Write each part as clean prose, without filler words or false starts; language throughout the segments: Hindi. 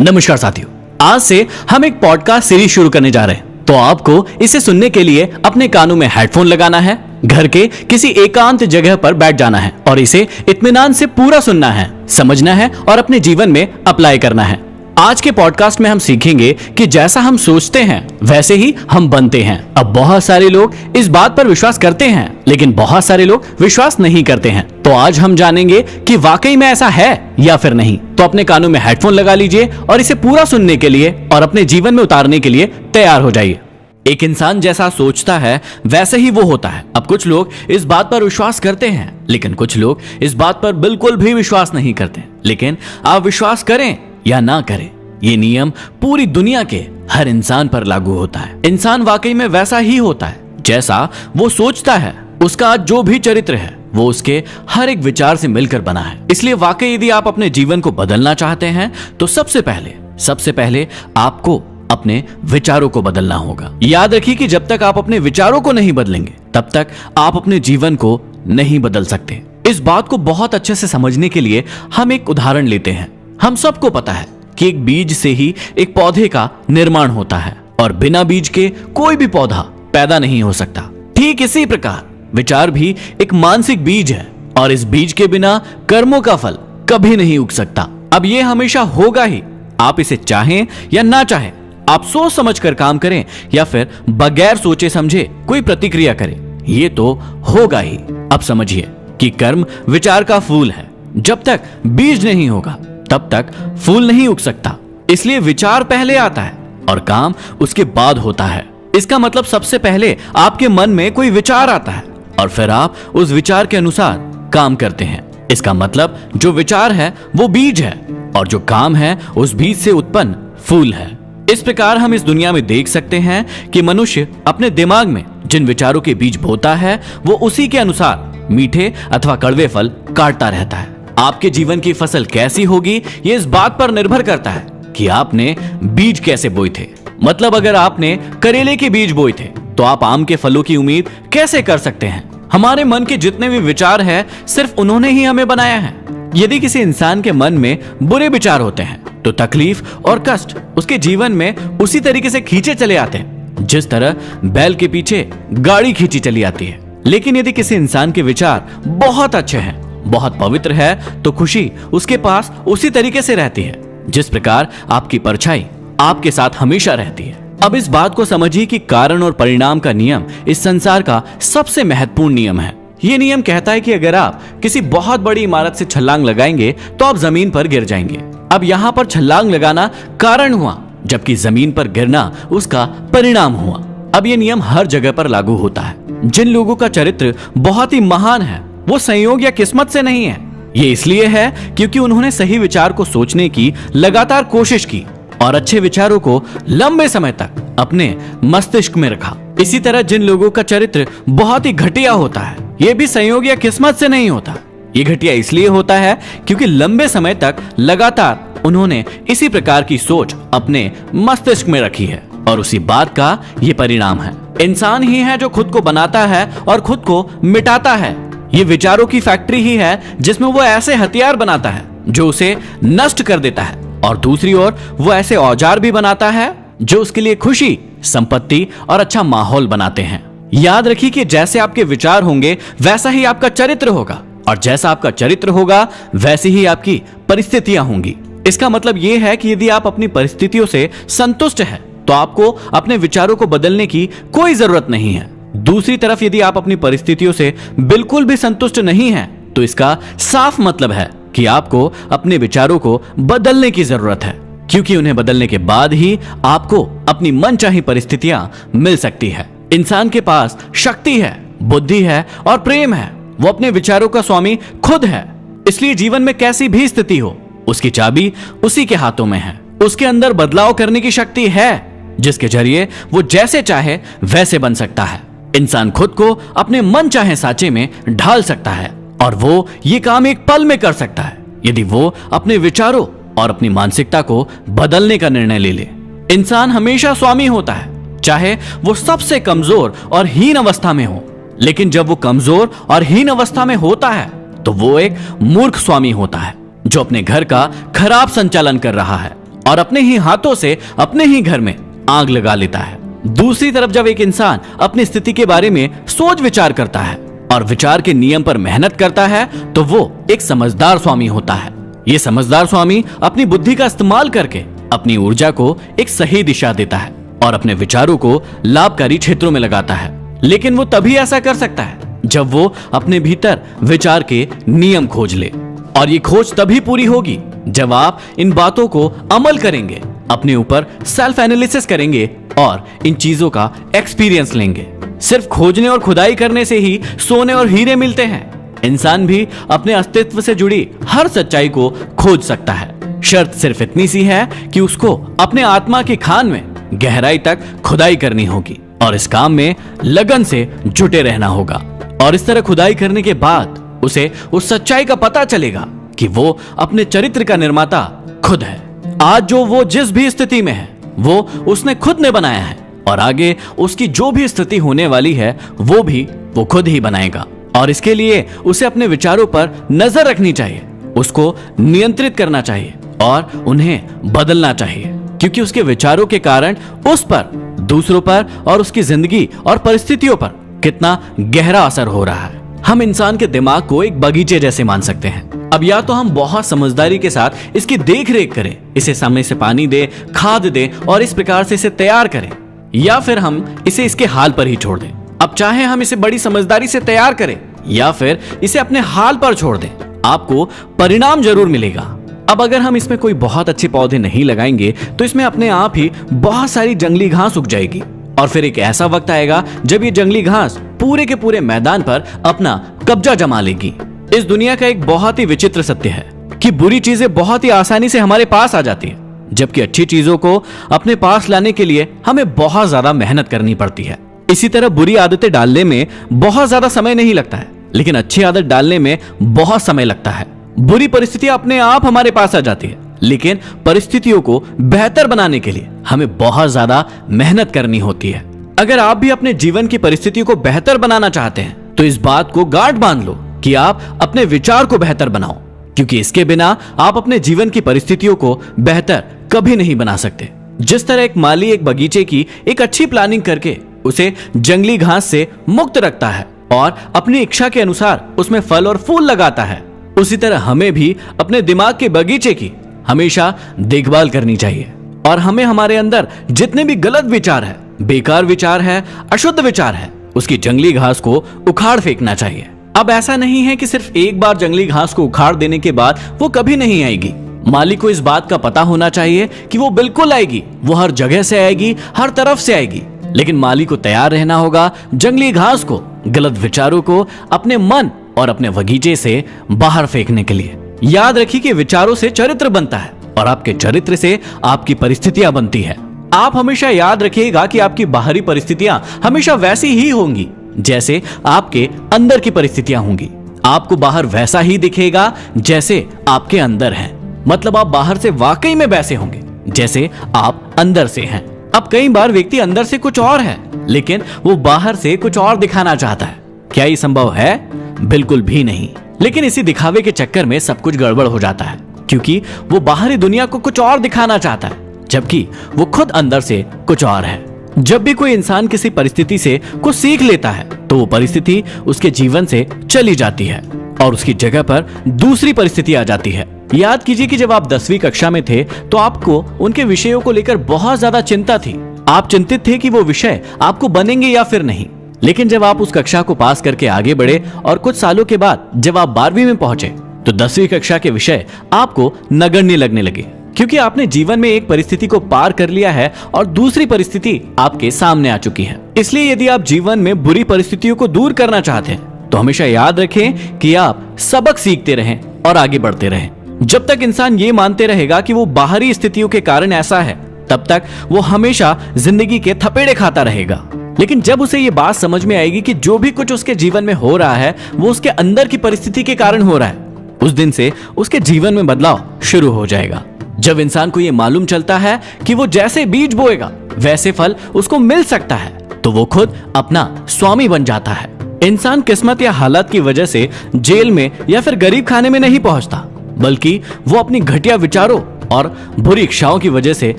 नमस्कार साथियों, आज से हम एक पॉडकास्ट सीरीज शुरू करने जा रहे हैं। तो आपको इसे सुनने के लिए अपने कानों में हेडफोन लगाना है, घर के किसी एकांत जगह पर बैठ जाना है और इसे इत्मीनान से पूरा सुनना है, समझना है और अपने जीवन में अप्लाई करना है। आज के पॉडकास्ट में हम सीखेंगे कि जैसा हम सोचते हैं वैसे ही हम बनते हैं। अब बहुत सारे लोग इस बात पर विश्वास करते हैं, लेकिन बहुत सारे लोग विश्वास नहीं करते हैं। तो आज हम जानेंगे कि वाकई में ऐसा है या फिर नहीं। तो अपने कानों में हेडफोन लगा लीजिए और इसे पूरा सुनने के लिए और अपने जीवन में उतारने के लिए तैयार हो जाइए। एक इंसान जैसा सोचता है वैसे ही वो होता है। अब कुछ लोग इस बात पर विश्वास करते हैं, लेकिन कुछ लोग इस बात पर बिल्कुल भी विश्वास नहीं करते। लेकिन आप विश्वास करें या ना करें, ये नियम पूरी दुनिया के हर इंसान पर लागू होता है। इंसान वाकई में वैसा ही होता है जैसा वो सोचता है। उसका जो भी चरित्र है वो उसके हर एक विचार से मिलकर बना है। इसलिए वाकई यदि आप अपने जीवन को बदलना चाहते हैं तो सबसे पहले आपको अपने विचारों को बदलना होगा। याद रखिए कि जब तक आप अपने विचारों को नहीं बदलेंगे तब तक आप अपने जीवन को नहीं बदल सकते। इस बात को बहुत अच्छे से समझने के लिए हम एक उदाहरण लेते हैं। हम सबको पता है कि एक बीज से ही एक पौधे का निर्माण होता है और बिना बीज के कोई भी पौधा पैदा नहीं हो सकता। ठीक इसी प्रकार विचार भी एक मानसिक बीज है और इस बीज के बिना कर्मों का फल कभी नहीं उग सकता। अब ये हमेशा होगा ही, आप इसे चाहें या ना चाहें। आप सोच समझकर काम करें या फिर बगैर सोचे समझे कोई प्रतिक्रिया करें, ये तो होगा ही। अब समझिए कि कर्म विचार का फूल है। जब तक बीज नहीं होगा तब तक फूल नहीं उग सकता। इसलिए विचार पहले आता है और काम उसके बाद होता है। इसका मतलब सबसे पहले आपके मन में कोई विचार आता है और फिर आप उस विचार के अनुसार काम करते हैं। इसका मतलब जो विचार है वो बीज है और जो काम है उस बीज से उत्पन्न फूल है। इस प्रकार हम इस दुनिया में देख सकते हैं कि मनुष्य अपने दिमाग में जिन विचारों के बीज बोता है वो उसी के अनुसार मीठे अथवा कड़वे फल काटता रहता है। आपके जीवन की फसल कैसी होगी ये इस बात पर निर्भर करता है कि आपने बीज कैसे बोए थे। मतलब अगर आपने करेले के बीज बोए थे तो आप आम के फलों की उम्मीद कैसे कर सकते हैं। हमारे मन के जितने भी विचार हैं सिर्फ उन्होंने ही हमें बनाया है। यदि किसी इंसान के मन में बुरे विचार होते हैं तो तकलीफ और कष्ट उसके जीवन में उसी तरीके से खींचे चले आते हैं जिस तरह बैल के पीछे गाड़ी खींची चली आती है। लेकिन यदि किसी इंसान के विचार बहुत अच्छे हैं, बहुत पवित्र है, तो खुशी उसके पास उसी तरीके से रहती है जिस प्रकार आपकी परछाई आपके साथ हमेशा रहती है। अब इस बात को समझिए कि कारण और परिणाम का नियम इस संसार का सबसे महत्वपूर्ण नियम है। ये नियम कहता है कि अगर आप किसी बहुत बड़ी इमारत से छलांग लगाएंगे तो आप जमीन पर गिर जाएंगे। अब यहाँ पर छलांग लगाना कारण हुआ, जबकि जमीन पर गिरना उसका परिणाम हुआ। अब ये नियम हर जगह पर लागू होता है। जिन लोगों का चरित्र बहुत ही महान है वो संयोग या किस्मत से नहीं है। ये इसलिए है क्योंकि उन्होंने सही विचार को सोचने की लगातार कोशिश की और अच्छे विचारों को लंबे समय तक अपने मस्तिष्क में रखा। इसी तरह जिन लोगों का चरित्र बहुत ही घटिया होता है ये भी संयोग या किस्मत से नहीं होता। ये घटिया इसलिए होता है क्योंकि लंबे समय तक लगातार उन्होंने इसी प्रकार की सोच अपने मस्तिष्क में रखी है और उसी बात का ये परिणाम है। इंसान ही है जो खुद को बनाता है और खुद को मिटाता है। ये विचारों की फैक्ट्री ही है जिसमें वो ऐसे हथियार बनाता है जो उसे नष्ट कर देता है और दूसरी ओर वो ऐसे औजार भी बनाता है जो उसके लिए खुशी, संपत्ति और अच्छा माहौल बनाते हैं। याद रखिए कि जैसे आपके विचार होंगे वैसा ही आपका चरित्र होगा और जैसा आपका चरित्र होगा वैसी ही आपकी परिस्थितियां होंगी। इसका मतलब ये है कि यदि आप अपनी परिस्थितियों से संतुष्ट हैं तो आपको अपने विचारों को बदलने की कोई जरूरत नहीं है। दूसरी तरफ यदि आप अपनी परिस्थितियों से बिल्कुल भी संतुष्ट नहीं हैं तो इसका साफ मतलब है कि आपको अपने विचारों को बदलने की जरूरत है, क्योंकि उन्हें बदलने के बाद ही आपको अपनी मनचाही परिस्थितियां मिल सकती है। इंसान के पास शक्ति है, बुद्धि है और प्रेम है। वो अपने विचारों का स्वामी खुद है। इसलिए जीवन में कैसी भी स्थिति हो उसकी चाबी उसी के हाथों में है। उसके अंदर बदलाव करने की शक्ति है जिसके जरिए वो जैसे चाहे वैसे बन सकता है। इंसान खुद को अपने मन चाहे सांचे में ढाल सकता है और वो ये काम एक पल में कर सकता है यदि वो अपने विचारों और अपनी मानसिकता को बदलने का निर्णय ले ले। इंसान हमेशा स्वामी होता है, चाहे वो सबसे कमजोर और हीन अवस्था में हो। लेकिन जब वो कमजोर और हीन अवस्था में होता है तो वो एक मूर्ख स्वामी होता है जो अपने घर का खराब संचालन कर रहा है और अपने ही हाथों से अपने ही घर में आग लगा लेता है। दूसरी तरफ जब एक इंसान अपनी स्थिति के बारे में सोच विचार करता है और विचार के नियम पर मेहनत करता है तो वो एक समझदार स्वामी होता है। ये समझदार स्वामी अपनी बुद्धि का इस्तेमाल करके अपनी ऊर्जा को एक सही दिशा देता है और अपने विचारों को लाभकारी क्षेत्रों में लगाता है। लेकिन वो तभी ऐसा कर सकता है जब वो अपने भीतर विचार के नियम खोज ले, और ये खोज तभी पूरी होगी जब आप इन बातों को अमल करेंगे, अपने ऊपर सेल्फ एनालिसिस करेंगे और इन चीजों का एक्सपीरियंस लेंगे। सिर्फ खोजने और खुदाई करने से ही सोने और हीरे मिलते हैं। इंसान भी अपने अस्तित्व से जुड़ी हर सच्चाई को खोज सकता है। शर्त सिर्फ इतनी सी है कि उसको अपने आत्मा की खान में गहराई तक खुदाई करनी होगी और इस काम में लगन से जुटे रहना होगा। और इस तरह खुदाई करने के बाद उसे उस सच्चाई का पता चलेगा कि वो अपने चरित्र का निर्माता खुद है। आज जो वो जिस भी स्थिति में है वो उसने खुद ने बनाया है और आगे उसकी जो भी स्थिति होने वाली है वो भी वो खुद ही बनाएगा। और इसके लिए उसे अपने विचारों पर नजर रखनी चाहिए, उसको नियंत्रित करना चाहिए और उन्हें बदलना चाहिए, क्योंकि उसके विचारों के कारण उस पर, दूसरों पर और उसकी जिंदगी और परिस्थितियों पर कितना गहरा असर हो रहा है। हम इंसान के दिमाग को एक बगीचे जैसे मान सकते हैं। अब या तो हम बहुत समझदारी के साथ इसकी देख रेख करें, इसे समय से पानी दे, खाद दे और इस प्रकार से इसे तैयार करें, या फिर हम इसे इसके हाल पर ही छोड़ दें। अब चाहे हम इसे बड़ी समझदारी से तैयार करें या फिर इसे अपने हाल पर छोड़ दें, आपको परिणाम जरूर मिलेगा। अब अगर हम इसमें कोई बहुत अच्छे पौधे नहीं लगाएंगे तो इसमें अपने आप ही बहुत सारी जंगली घास उग जाएगी और फिर एक ऐसा वक्त आएगा जब ये जंगली घास पूरे के पूरे मैदान पर अपना कब्जा जमा लेगी। इस दुनिया का एक बहुत ही विचित्र सत्य है कि बुरी चीजें बहुत ही आसानी से हमारे पास आ जाती है, जबकि अच्छी चीजों को अपने पास लाने के लिए हमें बहुत ज्यादा मेहनत करनी पड़ती है। इसी तरह बुरी आदतें डालने में बहुत ज्यादा समय नहीं लगता है, लेकिन अच्छी आदत डालने में बहुत समय लगता है। बुरी परिस्थितियां अपने आप हमारे पास आ जाती है, लेकिन परिस्थितियों को बेहतर बनाने के लिए हमें बहुत ज्यादा मेहनत करनी होती है। अगर आप भी अपने जीवन की परिस्थितियों को बेहतर बनाना चाहते हैं तो इस बात को गांठ बांध लो कि आप अपने विचार को बेहतर बनाओ, क्योंकि इसके बिना आप अपने जीवन की परिस्थितियों को बेहतर कभी नहीं बना सकते। जिस तरह एक माली एक बगीचे की एक अच्छी प्लानिंग करके उसे जंगली घास से मुक्त रखता है और अपनी इच्छा के अनुसार उसमें फल और फूल लगाता है, उसी तरह हमें भी अपने दिमाग के बगीचे की हमेशा देखभाल करनी चाहिए और हमें हमारे अंदर जितने भी गलत विचार है, बेकार विचार है, अशुद्ध विचार है, उसकी जंगली घास को उखाड़ फेंकना चाहिए। अब ऐसा नहीं है कि सिर्फ एक बार जंगली घास को उखाड़ देने के बाद वो कभी नहीं आएगी। माली को इस बात का पता होना चाहिए कि वो बिल्कुल आएगी, वो हर जगह से आएगी, हर तरफ से आएगी, लेकिन माली को तैयार रहना होगा जंगली घास को, गलत विचारों को अपने मन और अपने बगीचे से बाहर फेंकने के लिए। याद रखिए कि विचारों से चरित्र बनता है और आपके चरित्र से आपकी परिस्थितियां बनती है। आप हमेशा याद रखिएगा कि आपकी बाहरी परिस्थितियां हमेशा वैसी ही होंगी जैसे आपके अंदर की परिस्थितियां होंगी। आपको बाहर वैसा ही दिखेगा जैसे आपके अंदर है, मतलब आप बाहर से वाकई में वैसे होंगे जैसे आप अंदर से हैं। अब कई बार व्यक्ति अंदर से कुछ और है लेकिन वो बाहर से कुछ और दिखाना चाहता है। क्या ये संभव है? बिल्कुल भी नहीं। लेकिन इसी दिखावे के चक्कर में सब कुछ गड़बड़ हो जाता है, क्योंकि वो बाहरी दुनिया को कुछ और दिखाना चाहता है जबकि वो खुद अंदर से कुछ और है। जब भी कोई इंसान किसी परिस्थिति से कुछ सीख लेता है तो वो परिस्थिति उसके जीवन से चली जाती है और उसकी जगह पर दूसरी परिस्थिति आ जाती है। याद कीजिए कि जब आप 10वीं कक्षा में थे तो आपको उनके विषयों को लेकर बहुत ज्यादा चिंता थी। आप चिंतित थे कि वो विषय आपको बनेंगे या फिर नहीं। लेकिन जब आप उस कक्षा को पास करके आगे बढ़े और कुछ सालों के बाद जब आप 12वीं में पहुंचे तो 10वीं कक्षा के विषय आपको नगण्य लगने लगे, क्योंकि आपने जीवन में एक परिस्थिति को पार कर लिया है और दूसरी परिस्थिति आपके सामने आ चुकी है। इसलिए यदि आप जीवन में बुरी परिस्थितियों को दूर करना चाहते हैं तो हमेशा याद रखें कि आप सबक सीखते रहें और आगे बढ़ते रहें। जब तक इंसान ये मानते रहेगा कि वो बाहरी स्थितियों के कारण ऐसा है, तब तक वो हमेशा जिंदगी के थपेड़े खाता रहेगा। लेकिन जब उसे ये बात समझ में आएगी कि जो भी कुछ उसके जीवन में हो रहा है वो उसके अंदर की परिस्थिति के कारण हो रहा है, उस दिन से उसके जीवन में बदलाव शुरू हो जाएगा। जब इंसान को ये मालूम चलता है कि वो जैसे बीज बोएगा वैसे फल उसको मिल सकता है, तो वो खुद अपना स्वामी बन जाता है। इंसान किस्मत या हालात की वजह से जेल में या फिर गरीब खाने में नहीं पहुंचता, बल्कि वो अपनी घटिया विचारों और बुरी इच्छाओं की वजह से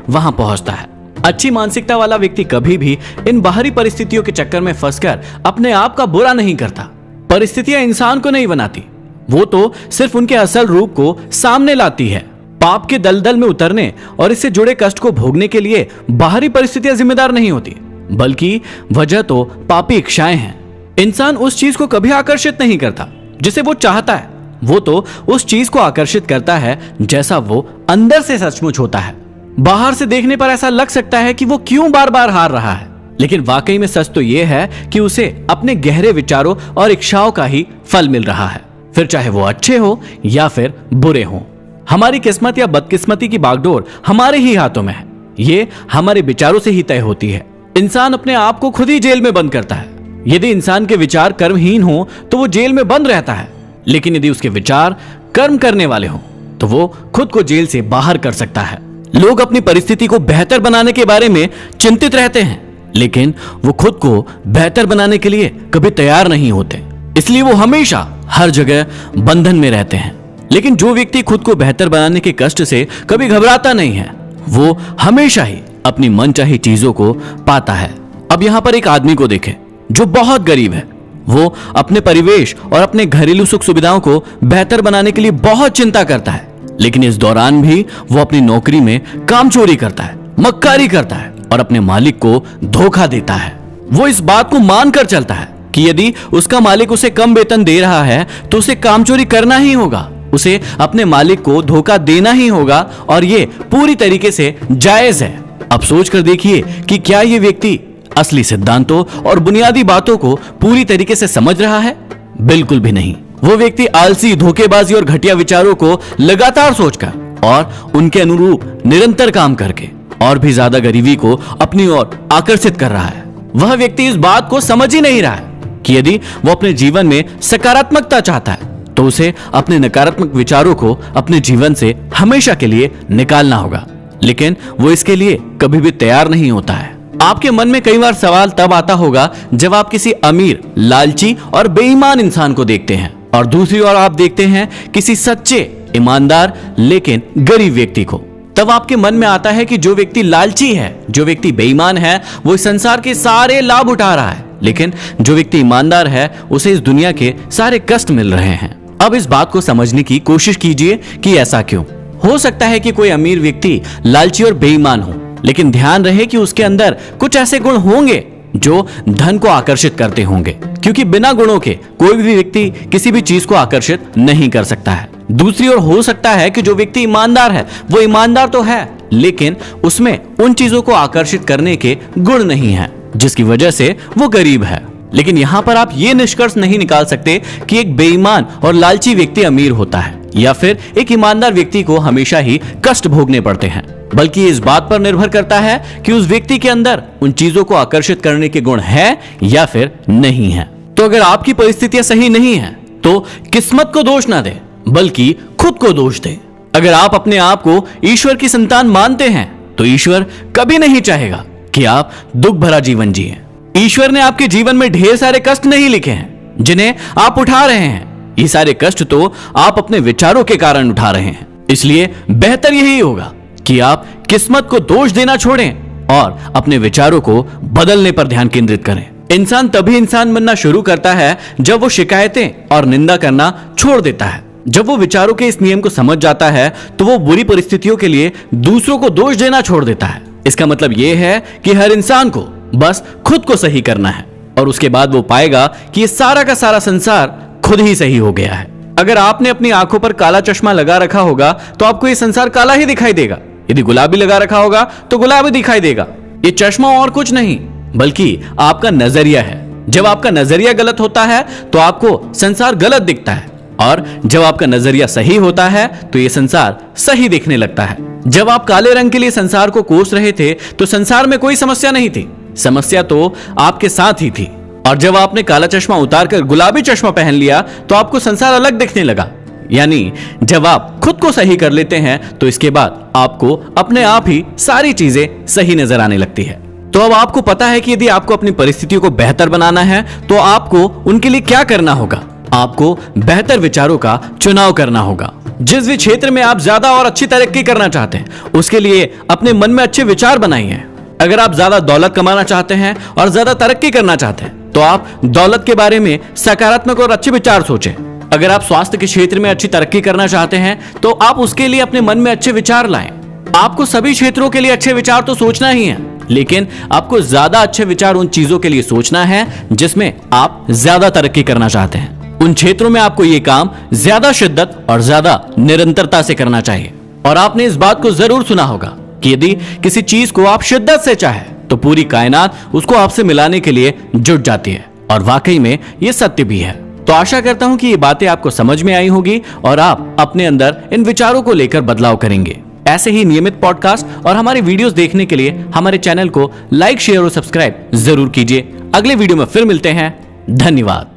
वहां पहुंचता है। अच्छी मानसिकता वाला व्यक्ति कभी भी इन बाहरी परिस्थितियों के चक्कर में फंसकर अपने आप का बुरा नहीं करता। परिस्थितियां इंसान को नहीं बनाती, वो तो सिर्फ उनके असल रूप को सामने लाती है। पाप के दलदल में उतरने और इससे जुड़े कष्ट को भोगने के लिए बाहरी परिस्थितियां जिम्मेदार नहीं होती, बल्कि वजह तो पापी इच्छाएं हैं। इंसान उस चीज को कभी आकर्षित नहीं करता जिसे वो चाहता है, वो तो उस चीज को आकर्षित करता है जैसा वो अंदर से सचमुच होता है। बाहर से देखने पर ऐसा लग सकता है कि वो क्यों बार बार हार रहा है, लेकिन वाकई में सच तो यह है कि उसे अपने गहरे विचारों और इच्छाओं का ही फल मिल रहा है, फिर चाहे वो अच्छे हो या फिर बुरे हो। हमारी किस्मत या बदकिस्मती की बागडोर हमारे ही हाथों में है, ये हमारे विचारों से ही तय होती है। इंसान अपने आप को खुद ही जेल में बंद करता है। यदि इंसान के विचार कर्महीन हो तो वो जेल में बंद रहता है, लेकिन यदि उसके विचार कर्म करने वाले हो तो वो खुद को जेल से बाहर कर सकता है। लोग अपनी परिस्थिति को बेहतर बनाने के बारे में चिंतित रहते हैं, लेकिन वो खुद को बेहतर बनाने के लिए कभी तैयार नहीं होते, इसलिए वो हमेशा हर जगह बंधन में रहते हैं। लेकिन जो व्यक्ति खुद को बेहतर बनाने के कष्ट से कभी घबराता नहीं है, वो हमेशा ही अपनी मनचाही चीजों को पाता है। अब यहाँ पर एक आदमी को देखें जो बहुत गरीब है। वो अपने परिवेश और अपने घरेलू सुख सुविधाओं को बेहतर बनाने के लिए बहुत चिंता करता है, लेकिन इस दौरान भी वो अपनी नौकरी में कामचोरी करता है, मक्कारी करता है और अपने मालिक को धोखा देता है। वो इस बात को मानकर चलता है कि यदि उसका मालिक उसे कम वेतन दे रहा है तो उसे कामचोरी करना ही होगा, उसे अपने मालिक को धोखा देना ही होगा और ये पूरी तरीके से जायज है। अब सोच कर देखिए कि क्या ये व्यक्ति असली सिद्धांतों और बुनियादी बातों को पूरी तरीके से समझ रहा है? बिल्कुल भी नहीं। वो व्यक्ति आलसी, धोखेबाजी और घटिया विचारों को लगातार सोचकर और उनके अनुरूप निरंतर काम करके और भी ज्यादा गरीबी को अपनी ओर आकर्षित कर रहा है। वह व्यक्ति इस बात को समझ ही नहीं रहा है कि यदि वो अपने जीवन में सकारात्मकता चाहता है तो उसे अपने नकारात्मक विचारों को अपने जीवन से हमेशा के लिए निकालना होगा, लेकिन वो इसके लिए कभी भी तैयार नहीं होता है। आपके मन में कई बार सवाल तब आता होगा जब आप किसी अमीर, लालची और बेईमान इंसान को देखते हैं और दूसरी ओर आप देखते हैं किसी सच्चे, ईमानदार लेकिन गरीब व्यक्ति को। तब आपके मन में आता है कि जो व्यक्ति लालची है, जो व्यक्ति बेईमान है, वो इस संसार के सारे लाभ उठा रहा है, लेकिन जो व्यक्ति ईमानदार है उसे इस दुनिया के सारे कष्ट मिल रहे हैं। अब इस बात को समझने की कोशिश कीजिए कि ऐसा क्यों हो सकता है कि कोई अमीर व्यक्ति लालची और बेईमान हो, लेकिन ध्यान रहे कि उसके अंदर कुछ ऐसे गुण होंगे जो धन को आकर्षित करते होंगे, क्योंकि बिना गुणों के कोई भी व्यक्ति किसी भी चीज को आकर्षित नहीं कर सकता है। दूसरी ओर हो सकता है कि जो व्यक्ति ईमानदार है वो ईमानदार तो है, लेकिन उसमें उन चीजों को आकर्षित करने के गुण नहीं है, जिसकी वजह से वो गरीब है। लेकिन यहाँ पर आप ये निष्कर्ष नहीं निकाल सकते कि एक बेईमान और लालची व्यक्ति अमीर होता है या फिर एक ईमानदार व्यक्ति को हमेशा ही कष्ट भोगने पड़ते हैं, बल्कि इस बात पर निर्भर करता है कि उस व्यक्ति के अंदर उन चीजों को आकर्षित करने के गुण है या फिर नहीं है। तो अगर आपकी परिस्थितियां सही नहीं है तो किस्मत को दोष ना दे, बल्कि खुद को दोष दे। अगर आप अपने आप को ईश्वर की संतान मानते हैं तो ईश्वर कभी नहीं चाहेगा कि आप दुख भरा जीवन जिए। ईश्वर ने आपके जीवन में ढेर सारे कष्ट नहीं लिखे हैं जिन्हें आप उठा रहे हैं। ये सारे कष्ट तो आप अपने विचारों के कारण उठा रहे हैं। इसलिए बेहतर यही होगा कि आप किस्मत को दोष देना छोड़ें और अपने विचारों को बदलने पर ध्यान केंद्रित करें। इंसान तभी इंसान बनना शुरू करता है जब वो शिकायतें और निंदा करना छोड़ देता है। जब वो विचारों के इस नियम को समझ जाता है तो वो बुरी परिस्थितियों के लिए दूसरों को दोष देना छोड़ देता है। इसका मतलब ये है कि हर इंसान को बस खुद को सही करना है और उसके बाद वो पाएगा कि ये सारा का सारा संसार खुद ही सही हो गया है। अगर आपने अपनी आंखों पर काला चश्मा लगा रखा होगा तो आपको ये संसार काला ही दिखाई देगा। यदि गुलाबी लगा रखा होगा तो गुलाबी दिखाई देगा। ये चश्मा और कुछ नहीं बल्कि आपका नजरिया है। जब आपका नजरिया गलत होता है तो आपको संसार गलत दिखता है, और जब आपका नजरिया सही होता है तो ये संसार सही दिखने लगता है। जब आप काले रंग के लिए संसार को कोस रहे थे तो संसार में कोई समस्या नहीं थी, समस्या तो आपके साथ ही थी। और जब आपने काला चश्मा उतारकर गुलाबी चश्मा पहन लिया तो आपको संसार अलग दिखने लगा। यानी जब आप खुद को सही कर लेते हैं तो इसके बाद आपको अपने आप ही सारी चीजें सही नजर आने लगती है। तो अब आपको पता है कि यदि आपको अपनी परिस्थितियों को बेहतर बनाना है तो आपको उनके लिए क्या करना होगा। आपको बेहतर विचारों का चुनाव करना होगा। जिस भी क्षेत्र में आप ज्यादा और अच्छी तरक्की करना चाहते हैं उसके लिए अपने मन में अच्छे विचार बनाइए। अगर आप ज्यादा दौलत कमाना चाहते हैं और ज्यादा तरक्की करना चाहते हैं तो आप दौलत के बारे में सकारात्मक और अच्छे विचार सोचें। अगर आप स्वास्थ्य के क्षेत्र में अच्छी तरक्की करना चाहते हैं तो आप उसके लिए अपने मन में अच्छे विचार लाएं। आपको सभी क्षेत्रों के लिए अच्छे विचार तो सोचना ही है, लेकिन आपको ज्यादा अच्छे विचार उन चीजों के लिए सोचना है जिसमें आप ज्यादा तरक्की करना चाहते हैं। उन क्षेत्रों में आपको यह काम ज्यादा शिद्दत और ज्यादा निरंतरता से करना चाहिए। और आपने इस बात को जरूर सुना होगा कि यदि किसी चीज को आप शिद्दत से चाहे तो पूरी कायनात उसको आपसे मिलाने के लिए जुट जाती है। और वाकई में यह सत्य भी है। तो आशा करता हूं कि ये बातें आपको समझ में आई होगी और आप अपने अंदर इन विचारों को लेकर बदलाव करेंगे। ऐसे ही नियमित पॉडकास्ट और हमारे वीडियोस देखने के लिए हमारे चैनल को लाइक, शेयर और सब्सक्राइब जरूर कीजिए। अगले वीडियो में फिर मिलते हैं। धन्यवाद।